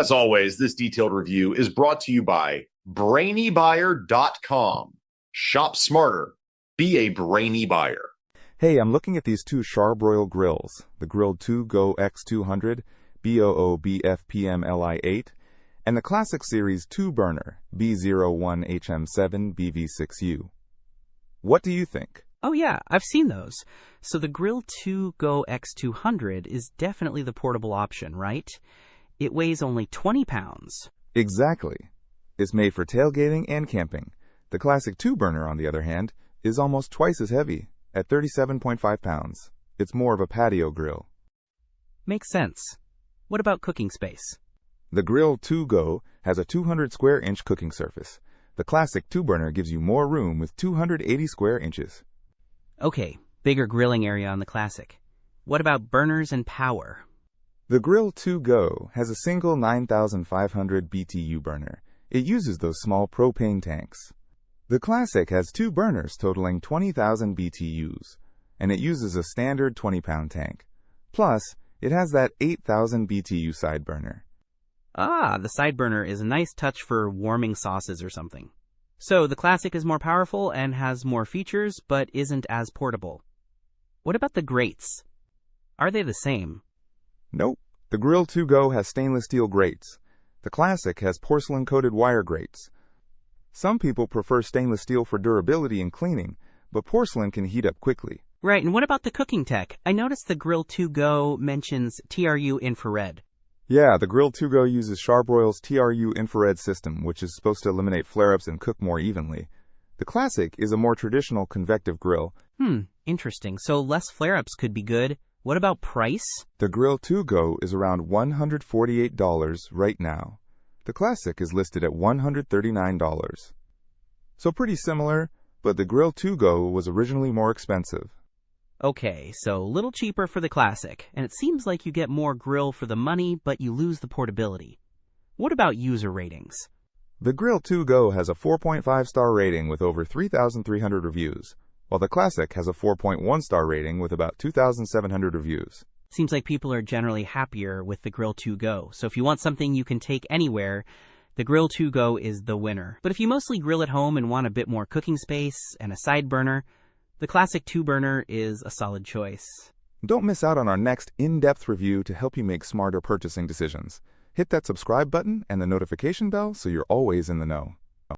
As always, this detailed review is brought to you by BrainyBuyer.com. Shop smarter. Be a brainy buyer. Hey, I'm looking at these two Charbroil grills, the Grill2Go X200 BOOBFPMLI8 and the Classic Series 2-burner B01HM7BV6U. What do you think? Oh yeah, I've seen those. So the Grill2Go X200 is definitely the portable option, right? It weighs only 20 pounds. Exactly. It's made for tailgating and camping. The Classic 2-burner, on the other hand, is almost twice as heavy, at 37.5 pounds. It's more of a patio grill. Makes sense. What about cooking space? The Grill2Go has a 200 square inch cooking surface. The Classic 2-burner gives you more room with 280 square inches. Okay, bigger grilling area on the Classic. What about burners and power? The Grill2Go has a single 9,500 BTU burner. It uses those small propane tanks. The Classic has two burners totaling 20,000 BTUs, and it uses a standard 20-pound tank. Plus, it has that 8,000 BTU side burner. Ah, the side burner is a nice touch for warming sauces or something. So the Classic is more powerful and has more features, but isn't as portable. What about the grates? Are they the same? Nope. The Grill2Go has stainless steel grates. The Classic has porcelain-coated wire grates. Some people prefer stainless steel for durability and cleaning, but porcelain can heat up quickly. Right, and what about the cooking tech? I noticed the Grill2Go mentions TRU infrared. Yeah, the Grill2Go uses Charbroil's TRU infrared system, which is supposed to eliminate flare-ups and cook more evenly. The Classic is a more traditional convective grill. Interesting. So less flare-ups could be good. What about price? The Grill2Go is around $148 right now. The Classic is listed at $139. So pretty similar, but the Grill2Go was originally more expensive. Okay, so a little cheaper for the Classic, and it seems like you get more grill for the money, but you lose the portability. What about user ratings? The Grill2Go has a 4.5-star rating with over 3,300 reviews, while the Classic has a 4.1-star rating with about 2,700 reviews. Seems like people are generally happier with the Grill2Go, so if you want something you can take anywhere, the Grill2Go is the winner. But if you mostly grill at home and want a bit more cooking space and a side burner, the Classic 2-burner is a solid choice. Don't miss out on our next in-depth review to help you make smarter purchasing decisions. Hit that subscribe button and the notification bell so you're always in the know.